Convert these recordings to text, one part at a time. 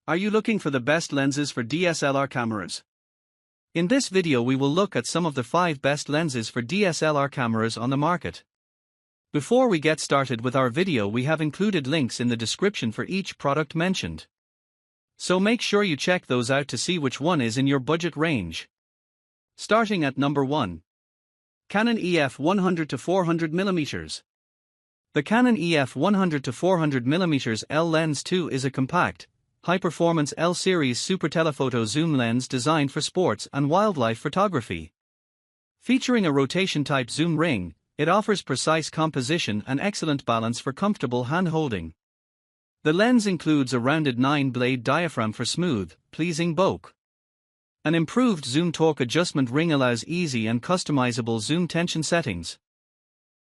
Are you looking for the best lenses for DSLR cameras? In this video we will look at some of the 5 best lenses for DSLR cameras on the market. Before we get started with our video, we have included links in the description for each product mentioned. So make sure you check those out to see which one is in your budget range. Starting at number 1. Canon EF 100-400mm. The Canon EF 100-400mm L Lens 2 is a compact, high-performance L-series super telephoto zoom lens designed for sports and wildlife photography. Featuring a rotation-type zoom ring, it offers precise composition and excellent balance for comfortable hand-holding. The lens includes a rounded 9-blade diaphragm for smooth, pleasing bokeh. An improved zoom torque adjustment ring allows easy and customizable zoom tension settings.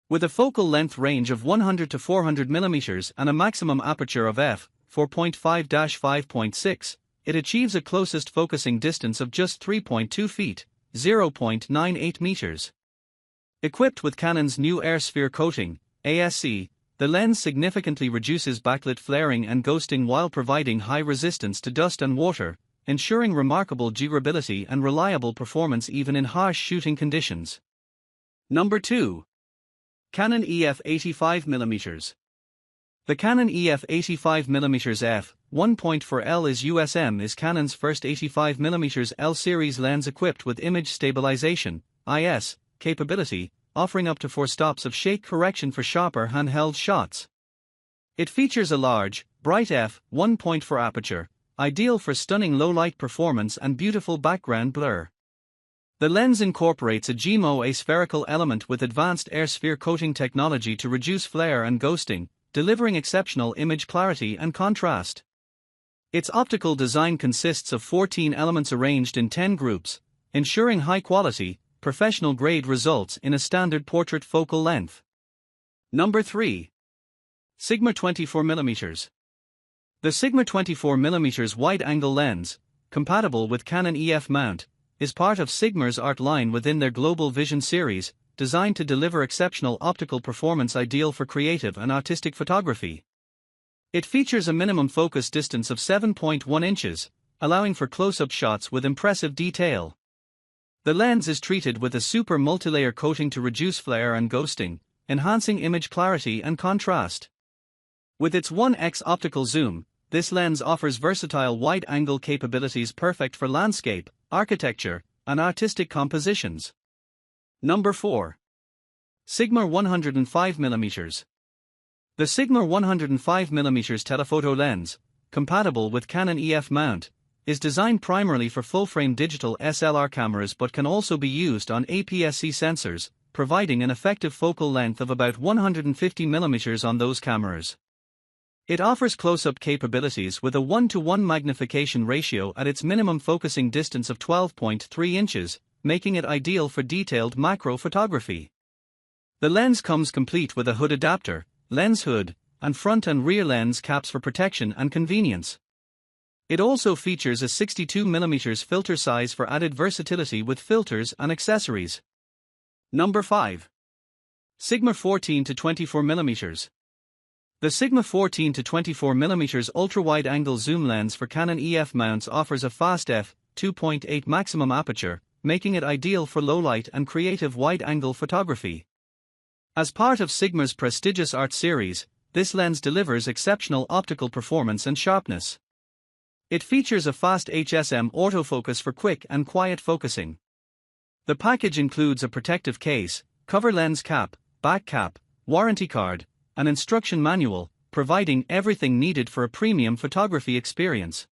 With a focal length range of 100-400mm and a maximum aperture of f/4.5-5.6, it achieves a closest focusing distance of just 3.2 feet, 0.98 meters. Equipped with Canon's new air sphere coating, ASC, the lens significantly reduces backlit flaring and ghosting while providing high resistance to dust and water, ensuring remarkable durability and reliable performance even in harsh shooting conditions. Number 2. Canon EF 85mm. The Canon EF 85mm f/1.4L is USM is Canon's first 85mm L-series lens equipped with image stabilization (IS) capability, offering up to 4 stops of shake correction for sharper handheld shots. It features a large, bright f/1.4 aperture, ideal for stunning low-light performance and beautiful background blur. The lens incorporates a GMO aspherical element with advanced air sphere coating technology to reduce flare and ghosting, delivering exceptional image clarity and contrast. Its optical design consists of 14 elements arranged in 10 groups, ensuring high-quality, professional-grade results in a standard portrait focal length. Number 3. Sigma 24mm. The Sigma 24mm wide-angle lens, compatible with Canon EF mount, is part of Sigma's art line within their Global Vision series, designed to deliver exceptional optical performance ideal for creative and artistic photography. It features a minimum focus distance of 7.1 inches, allowing for close-up shots with impressive detail. The lens is treated with a super multilayer coating to reduce flare and ghosting, enhancing image clarity and contrast. With its 1x optical zoom, this lens offers versatile wide-angle capabilities perfect for landscape, architecture, and artistic compositions. Number 4. Sigma 105mm. The Sigma 105mm telephoto lens, compatible with Canon EF mount, is designed primarily for full-frame digital SLR cameras but can also be used on APS-C sensors, providing an effective focal length of about 150mm on those cameras. It offers close-up capabilities with a 1:1 magnification ratio at its minimum focusing distance of 12.3 inches, making it ideal for detailed macro photography. The lens comes complete with a hood adapter, lens hood, and front and rear lens caps for protection and convenience. It also features a 62mm filter size for added versatility with filters and accessories. Number 5. Sigma 14-24mm. The Sigma 14-24mm ultra-wide-angle zoom lens for Canon EF mounts offers a fast f/2.8 maximum aperture, making it ideal for low-light and creative wide-angle photography. As part of Sigma's prestigious art series, this lens delivers exceptional optical performance and sharpness. It features a fast HSM autofocus for quick and quiet focusing. The package includes a protective case, cover lens cap, back cap, warranty card, an instruction manual, providing everything needed for a premium photography experience.